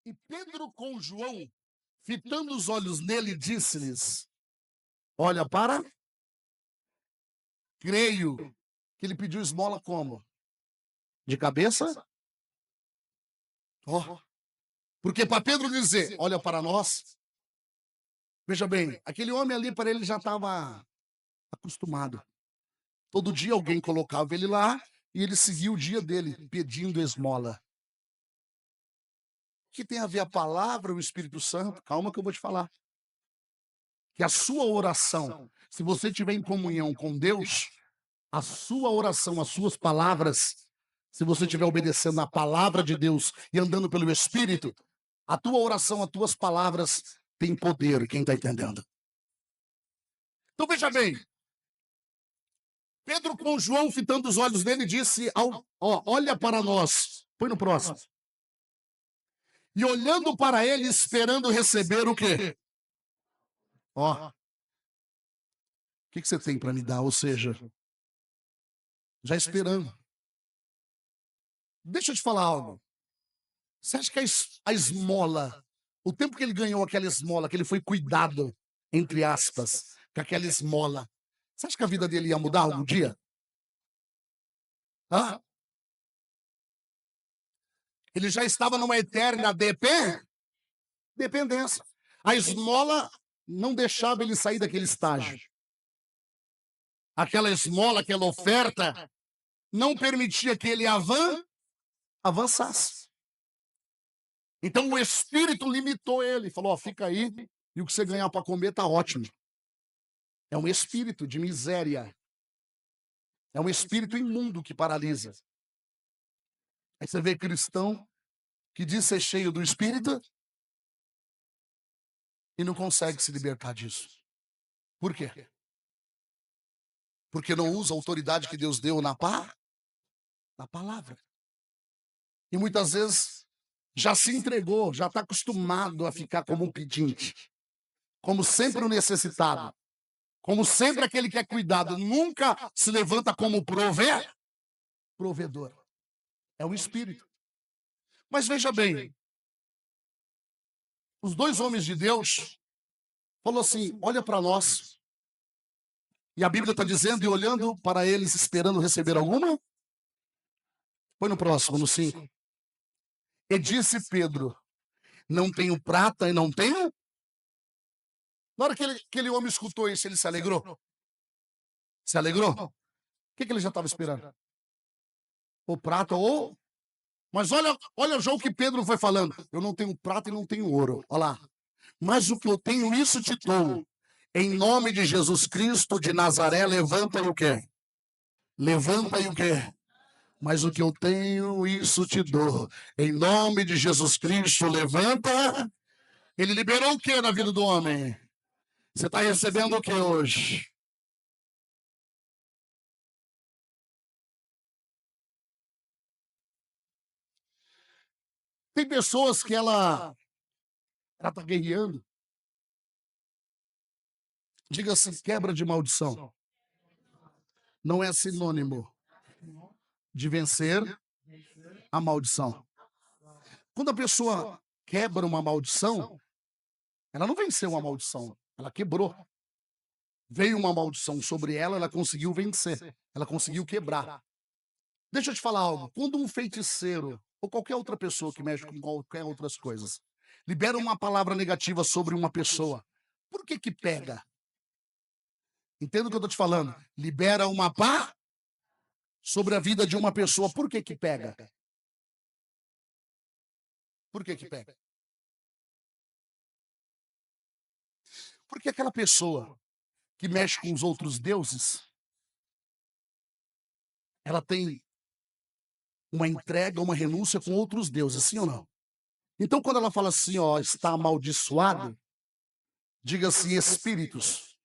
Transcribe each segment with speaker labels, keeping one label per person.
Speaker 1: E Pedro com João, fitando os olhos nele, disse-lhes: olha para... Creio que ele pediu esmola como? De cabeça? Ó, porque para Pedro dizer, olha para nós, veja bem, aquele homem ali, para ele já estava acostumado. Todo dia alguém colocava ele lá e ele seguia o dia dele pedindo esmola. O que tem a ver a palavra, o Espírito Santo? Calma que eu vou te falar. Que a sua oração, se você estiver em comunhão com Deus, a sua oração, as suas palavras, se você estiver obedecendo a palavra de Deus e andando pelo Espírito, a tua oração, as tuas palavras têm poder. Quem está entendendo? Então veja bem, Pedro com João, fitando os olhos nele, disse: olha para nós. Põe no próximo. E olhando para ele, esperando receber o quê? Ó, o que você tem para me dar? Ou seja, já esperando. Deixa eu te falar algo. Você acha que a esmola, o tempo que ele ganhou aquela esmola, que ele foi cuidado, entre aspas, com aquela esmola, você acha que a vida dele ia mudar algum dia? Hã? Ele já estava numa eterna dependência. A esmola não deixava ele sair daquele estágio. Aquela esmola, aquela oferta, não permitia que ele avançasse. Então o Espírito limitou ele, falou: ó, fica aí, e o que você ganhar para comer tá ótimo. É um espírito de miséria. É um espírito imundo que paralisa. Aí você vê cristão que diz ser cheio do Espírito e não consegue se libertar disso. Por quê? Porque não usa a autoridade que Deus deu na palavra. E muitas vezes já se entregou, já está acostumado a ficar como um pedinte, como sempre o necessitado, como sempre aquele que é cuidado, nunca se levanta como provedor. É o Espírito. Mas veja bem, os dois homens de Deus falou assim: olha para nós. E a Bíblia está dizendo, e olhando para eles, esperando receber alguma? Põe no próximo, no 5. E disse Pedro: não tenho prata e não tenho? Na hora que aquele homem escutou isso, ele se alegrou? Se alegrou? O que ele já estava esperando? Ou prata ou... Mas olha já o que Pedro foi falando. Eu não tenho prata e não tenho ouro. Olha lá. Mas o que eu tenho, isso te dou. Em nome de Jesus Cristo de Nazaré, levanta e o quê? Levanta e o quê? Mas o que eu tenho, isso te dou. Em nome de Jesus Cristo, levanta. Ele liberou o que na vida do homem? Você está recebendo o que hoje? Tem pessoas que ela está guerreando. Diga assim: quebra de maldição. Não é sinônimo de vencer a maldição. Quando a pessoa quebra uma maldição, ela não venceu uma maldição, ela quebrou. Veio uma maldição sobre ela, ela conseguiu vencer, ela conseguiu quebrar. Deixa eu te falar algo. Quando um feiticeiro ou qualquer outra pessoa que mexe com qualquer outras coisas libera uma palavra negativa sobre uma pessoa, por que pega? Entenda o que eu estou te falando. Libera uma pá sobre a vida de uma pessoa, por que pega? Por que pega? Porque aquela pessoa que mexe com os outros deuses, ela tem uma entrega, uma renúncia com outros deuses, sim ou não? Então, quando ela fala assim, ó, está amaldiçoado, diga assim: espíritos.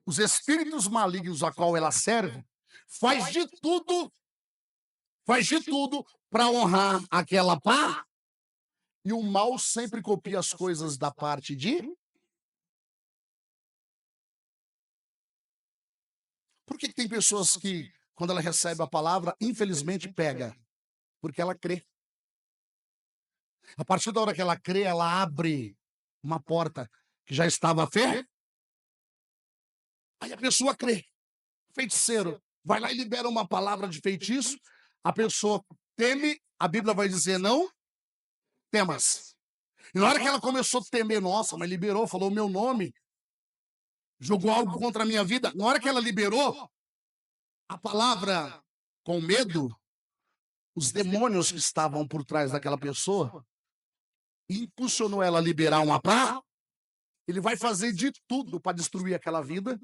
Speaker 1: Os espíritos malignos a qual ela serve, faz de tudo para honrar aquela pá, e o mal sempre copia as coisas da parte de... Por que tem pessoas que, quando ela recebe a palavra, infelizmente pega? Porque ela crê. A partir da hora que ela crê, ela abre uma porta que já estava fechada. Aí a pessoa crê. Feiticeiro vai lá e libera uma palavra de feitiço. A pessoa teme, a Bíblia vai dizer não temas. E na hora que ela começou a temer, nossa, mas liberou, falou o meu nome, jogou algo contra a minha vida. Na hora que ela liberou a palavra com medo, os demônios que estavam por trás daquela pessoa impulsionou ela a liberar uma palavra. Ele vai fazer de tudo para destruir aquela vida,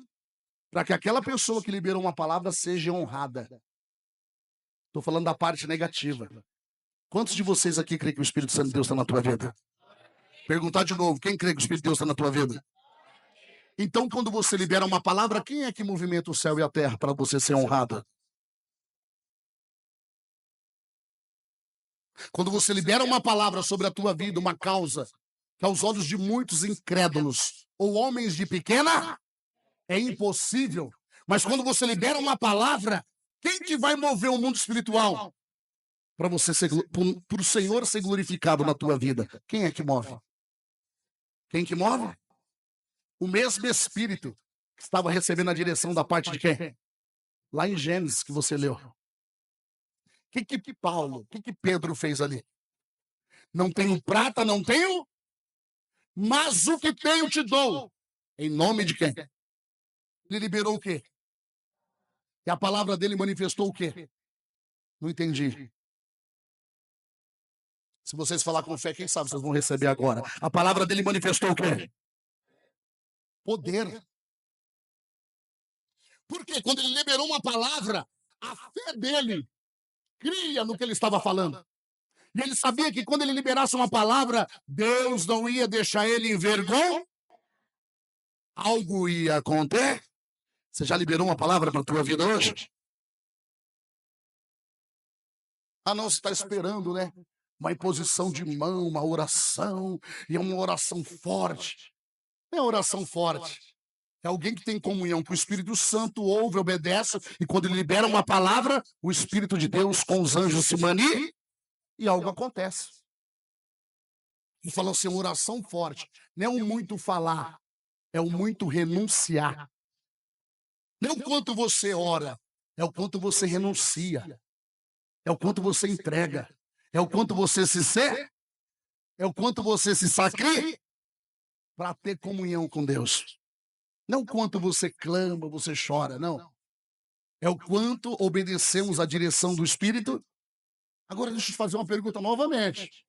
Speaker 1: para que aquela pessoa que liberou uma palavra seja honrada. Estou falando da parte negativa. Quantos de vocês aqui creem que o Espírito Santo de Deus está na tua vida? Perguntar de novo, quem crê que o Espírito de Deus está na tua vida? Então, quando você libera uma palavra, quem é que movimenta o céu e a terra para você ser honrado? Quando você libera uma palavra sobre a tua vida, uma causa, que aos olhos de muitos incrédulos ou homens de pequena, é impossível. Mas quando você libera uma palavra, quem que vai mover o mundo espiritual? Para você ser, para o Senhor ser glorificado na tua vida. Quem é que move? Quem que move? O mesmo Espírito que estava recebendo a direção da parte de quem? Lá em Gênesis que você leu. O que Paulo, o que Pedro fez ali? Não tenho prata, não tenho, mas o que tenho te dou. Em nome de quem? Ele liberou o quê? E a palavra dele manifestou o quê? Não entendi. Se vocês falar com fé, quem sabe vocês vão receber agora. A palavra dele manifestou o quê? Poder. Porque quando ele liberou uma palavra, a fé dele cria no que ele estava falando. E ele sabia que quando ele liberasse uma palavra, Deus não ia deixar ele envergonhado. Algo ia acontecer. Você já liberou uma palavra para a tua vida hoje? Ah, não, você está esperando, né? Uma imposição de mão, uma oração, e é uma oração forte. Não é oração forte. É alguém que tem comunhão com o Espírito Santo, ouve, obedece, e quando ele libera uma palavra, o Espírito de Deus com os anjos se mania e algo acontece. Ele falou assim, uma oração forte. Não é o muito falar, é o muito renunciar. Não é o quanto você ora, é o quanto você renuncia. É o quanto você entrega. É o quanto você é o quanto você se sacrifica para ter comunhão com Deus. Não o quanto você clama, você chora, não. É o quanto obedecemos à direção do Espírito. Agora deixa eu te fazer uma pergunta novamente.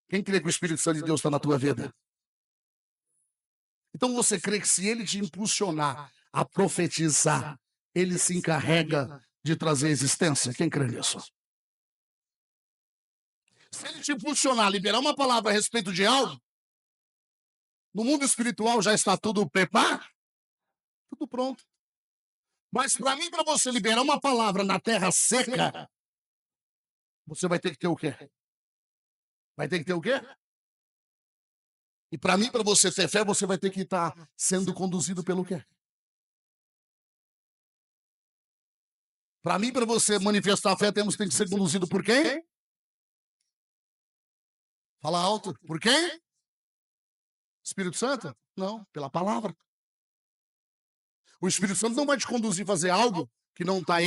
Speaker 1: Quem crê que o Espírito Santo de Deus está na tua vida? Então você crê que se ele te impulsionar a profetizar, ele se encarrega de trazer existência? Quem crê nisso? Se ele te impulsionar a liberar uma palavra a respeito de algo, no mundo espiritual já está tudo preparado, tudo pronto. Mas para mim, para você liberar uma palavra na terra seca, você vai ter que ter o quê? Vai ter que ter o quê? E para mim, para você ter fé, você vai ter que estar sendo conduzido pelo quê? Para mim, para você manifestar a fé, tem que ser conduzido por quem? Fala alto. Por quem? Espírito Santo? Não, pela palavra. O Espírito Santo não vai te conduzir a fazer algo que não está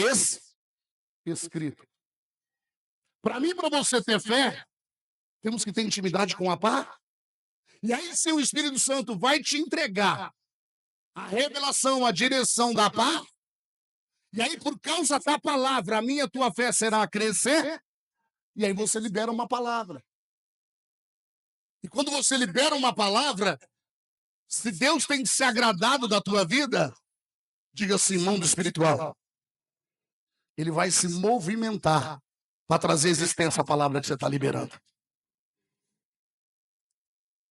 Speaker 1: escrito. Para mim, para você ter fé, temos que ter intimidade com a paz. E aí, se o Espírito Santo vai te entregar a revelação, a direção da paz, e aí, por causa da palavra, a minha e a tua fé será a crescer, e aí você libera uma palavra. E quando você libera uma palavra, se Deus tem se agradado da tua vida, diga assim, mundo espiritual, ele vai se movimentar para trazer existência à palavra que você está liberando.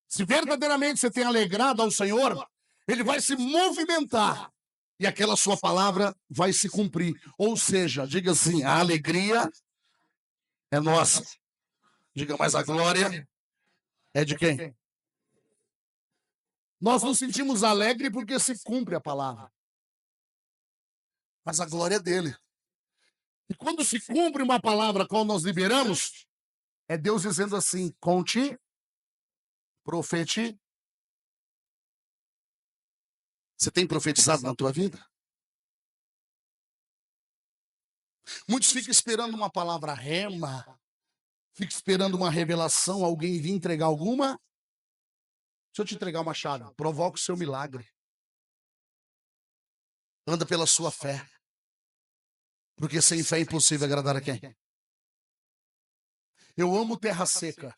Speaker 1: Se verdadeiramente você tem alegrado ao Senhor, ele vai se movimentar e aquela sua palavra vai se cumprir. Ou seja, diga assim, a alegria é nossa. Diga, mas a glória é de quem? Nós nos sentimos alegres porque se cumpre a palavra. Mas a glória é dele. E quando se cumpre uma palavra qual nós liberamos, É Deus dizendo assim: conte, profete. Você tem profetizado na tua vida? Muitos ficam esperando uma palavra rema, ficam esperando uma revelação, alguém vir entregar alguma. Deixa eu te entregar uma chave. Provoca o seu milagre. Anda pela sua fé. Porque sem fé é impossível agradar a quem? Eu amo terra seca.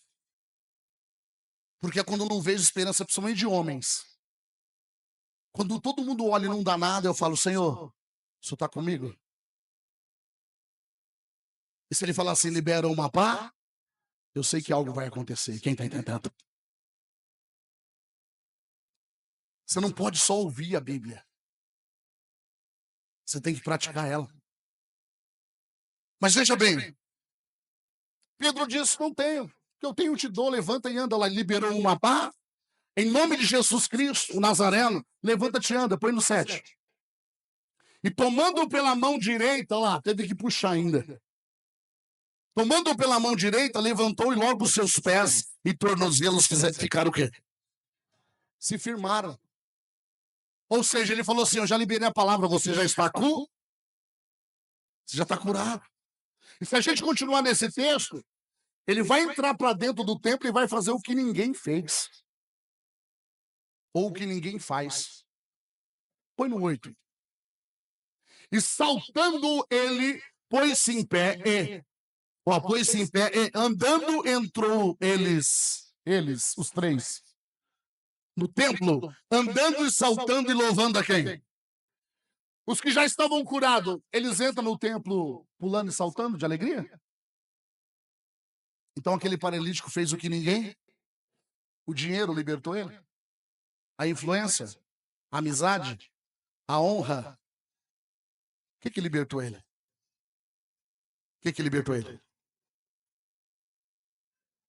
Speaker 1: Porque é quando eu não vejo esperança, principalmente de homens. Quando todo mundo olha e não dá nada, eu falo: Senhor, o Senhor está comigo? E se ele falar assim: libera uma pá, eu sei que algo vai acontecer. Quem está entendendo? Você não pode só ouvir a Bíblia. Você tem que praticar ela. Mas veja bem, Pedro disse: não tenho. Que eu tenho, te dou, levanta e anda. Lá liberou uma pá. Em nome de Jesus Cristo, o Nazareno, levanta-te e anda, põe no 7. E tomando-o pela mão direita, lá, teve que puxar ainda. Tomando-o pela mão direita, levantou e logo os seus pés e tornozelos ficaram o quê? Se firmaram. Ou seja, ele falou assim: eu já liberei a palavra, você já está curado? Você já está curado. E se a gente continuar nesse texto, ele vai entrar para dentro do templo e vai fazer o que ninguém fez. Ou o que ninguém faz. Põe no 8. E saltando ele, pôs-se em pé e... pôs-se em pé e andando entrou eles, os três, no templo, andando e saltando e louvando a quem? Os que já estavam curados, eles entram no templo pulando e saltando de alegria? Então aquele paralítico fez o que ninguém? O dinheiro libertou ele? A influência? A amizade? A honra? O que libertou ele? O que libertou ele?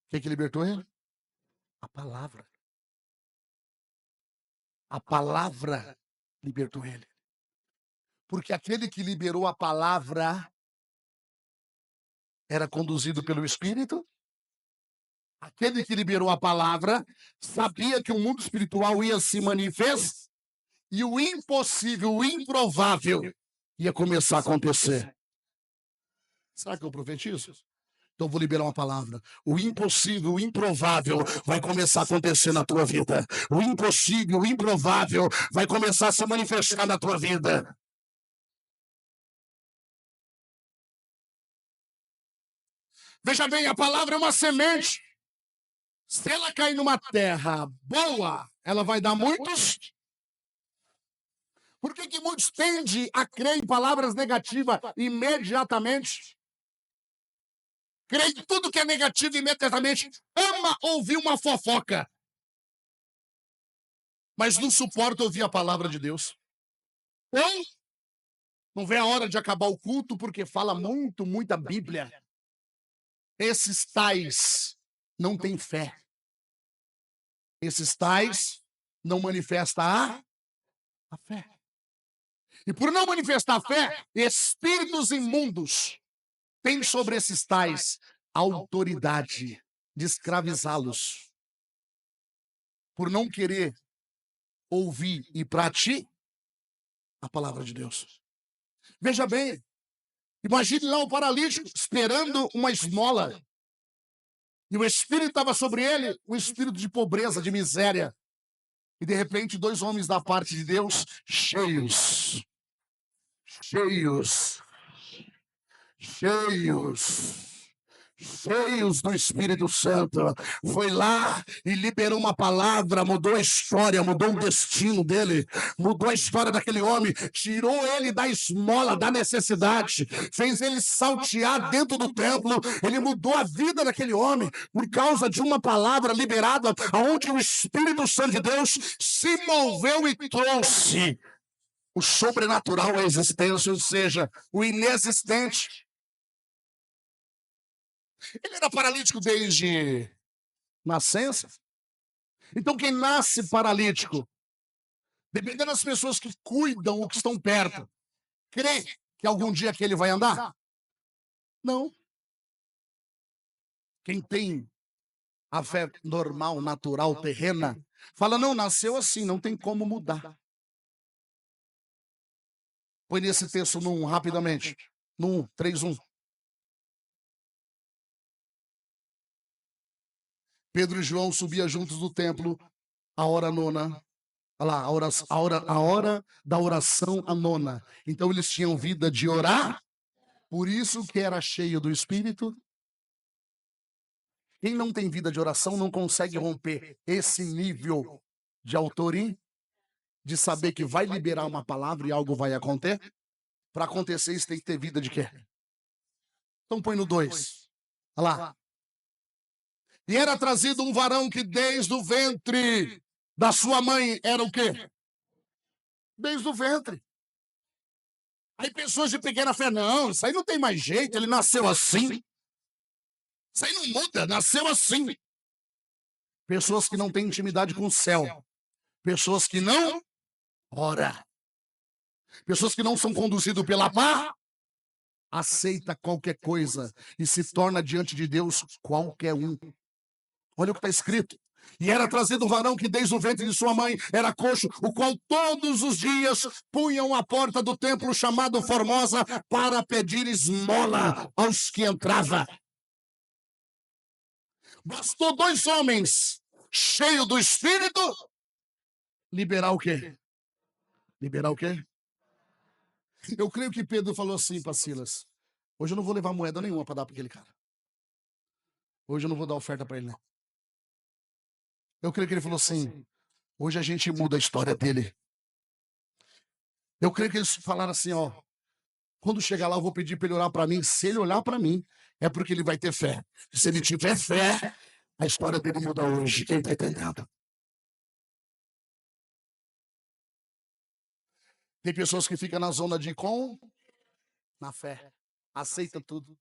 Speaker 1: O que libertou ele? A palavra. A palavra libertou ele. Porque aquele que liberou a palavra era conduzido pelo Espírito. Aquele que liberou a palavra sabia que o mundo espiritual ia se manifestar e o impossível, o improvável ia começar a acontecer. Será que eu profetizo? Então eu vou liberar uma palavra. O impossível, o improvável vai começar a acontecer na tua vida. O impossível, o improvável vai começar a se manifestar na tua vida. Veja bem, a palavra é uma semente. Se ela cair numa terra boa, ela vai dar muitos. Por que muitos tendem a crer em palavras negativas imediatamente? Crê em tudo que é negativo imediatamente. Ama ouvir uma fofoca. Mas não suporta ouvir a palavra de Deus. Ou não vê a hora de acabar o culto porque fala muita Bíblia. Esses tais não têm fé. Esses tais não manifestam a fé. E por não manifestar a fé, espíritos imundos têm sobre esses tais autoridade de escravizá-los. Por não querer ouvir e praticar a palavra de Deus. Veja bem, imagine lá o paralítico esperando uma esmola. E o espírito estava sobre ele, o espírito de pobreza, de miséria. E de repente, dois homens da parte de Deus, cheios do Espírito Santo, foi lá e liberou uma palavra, mudou a história, mudou o destino dele, mudou a história daquele homem, tirou ele da esmola, da necessidade, fez ele saltear dentro do templo, ele mudou a vida daquele homem, por causa de uma palavra liberada, onde o Espírito Santo de Deus se moveu e trouxe o sobrenatural à existência, ou seja, o inexistente. Ele era paralítico desde nascença. Então, quem nasce paralítico, dependendo das pessoas que cuidam ou que estão perto, crê que algum dia que ele vai andar? Não. Quem tem a fé normal, natural, terrena, fala, não, nasceu assim, não tem como mudar. Põe nesse texto no 1, rapidamente. No 1, 3, 1. Pedro e João subiam juntos do templo, a hora nona. Olha lá, a hora da oração a nona. Então eles tinham vida de orar, por isso que era cheio do Espírito. Quem não tem vida de oração não consegue romper esse nível de autoria, de saber que vai liberar uma palavra e algo vai acontecer. Para acontecer isso tem que ter vida de quê? Então põe no 2. Olha lá. E era trazido um varão que desde o ventre da sua mãe era o quê? Desde o ventre. Aí pessoas de pequena fé, não, isso aí não tem mais jeito, ele nasceu assim. Isso aí não muda, nasceu assim. Pessoas que não têm intimidade com o céu. Pessoas que não ora. Pessoas que não são conduzidas pela paz, aceita qualquer coisa e se torna diante de Deus qualquer um. Olha o que está escrito. E era trazido um varão que desde o ventre de sua mãe era coxo, o qual todos os dias punham à porta do templo chamado Formosa para pedir esmola aos que entravam. Bastou 2 homens cheios do Espírito liberar o quê? Liberar o quê? Eu creio que Pedro falou assim para Silas, hoje eu não vou levar moeda nenhuma para dar para aquele cara. Hoje eu não vou dar oferta para ele, não. Eu creio que ele falou assim, hoje a gente muda a história dele. Eu creio que eles falaram assim, ó, quando chegar lá eu vou pedir para ele orar para mim. Se ele olhar para mim, é porque ele vai ter fé. Se ele tiver fé, a história dele muda hoje. Quem está entendendo? Tem pessoas que ficam na zona de na fé. Aceita tudo.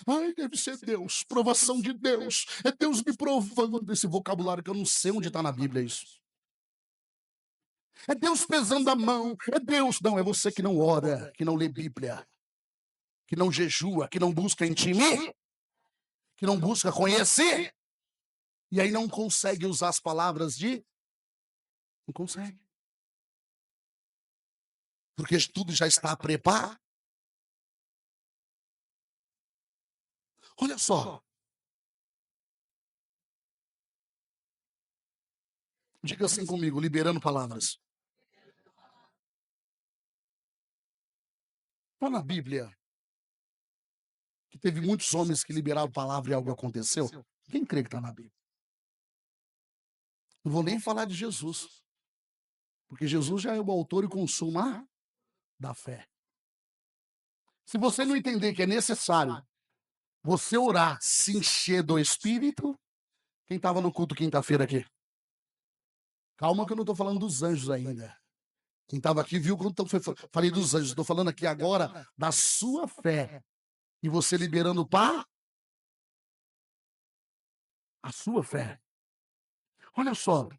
Speaker 1: Ai, deve ser Deus, provação de Deus. É Deus me provando desse vocabulário que eu não sei onde está na Bíblia isso. É Deus pesando a mão, é Deus. Não, é você que não ora, que não lê Bíblia, que não jejua, que não busca intimir, que não busca conhecer, e aí não consegue usar as palavras de... Não consegue. Porque tudo já está preparado. Olha só. Diga assim comigo, liberando palavras. Está na Bíblia que teve muitos homens que liberaram palavra e algo aconteceu. Quem crê que está na Bíblia? Não vou nem falar de Jesus. Porque Jesus já é o autor e consumar da fé. Se você não entender que é necessário você orar, se encher do Espírito, quem estava no culto quinta-feira aqui? Calma que eu não estou falando dos anjos ainda. Quem estava aqui viu quando falei dos anjos. Estou falando aqui agora da sua fé. E você liberando para a sua fé. Olha só.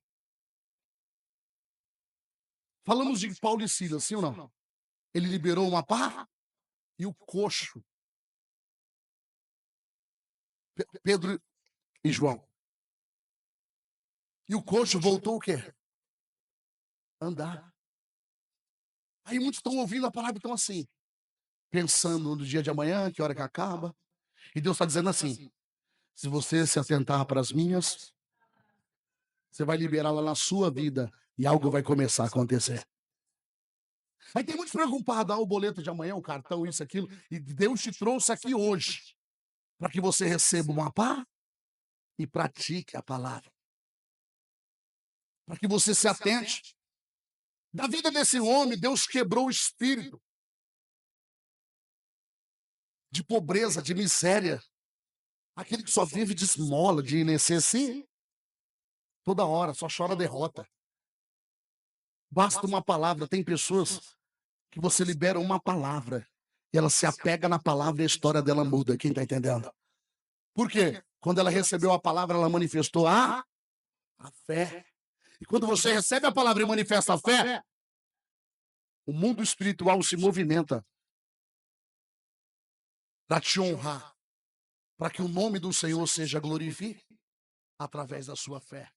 Speaker 1: Falamos de Paulo e Silas, sim ou não? Ele liberou uma pá e o coxo. Pedro e João. E o coxo voltou o quê? Andar. Aí muitos estão ouvindo a palavra e estão assim, pensando no dia de amanhã, que hora que acaba. E Deus está dizendo assim, se você se atentar para as minhas, você vai liberá-la na sua vida e algo vai começar a acontecer. Aí tem muitos preocupados, o boleto de amanhã, o cartão, isso, aquilo. E Deus te trouxe aqui hoje para que você receba uma pá e pratique a palavra. Para que você se atente. Da vida desse homem, Deus quebrou o espírito de pobreza, de miséria. Aquele que só vive de esmola, de necessidade. Toda hora, só chora derrota. Basta uma palavra. Tem pessoas que você libera uma palavra e ela se apega na palavra e a história dela muda. Quem está entendendo? Por quê? Quando ela recebeu a palavra, ela manifestou a fé. E quando você recebe a palavra e manifesta a fé, o mundo espiritual se movimenta para te honrar. para que o nome do Senhor seja glorificado através da sua fé.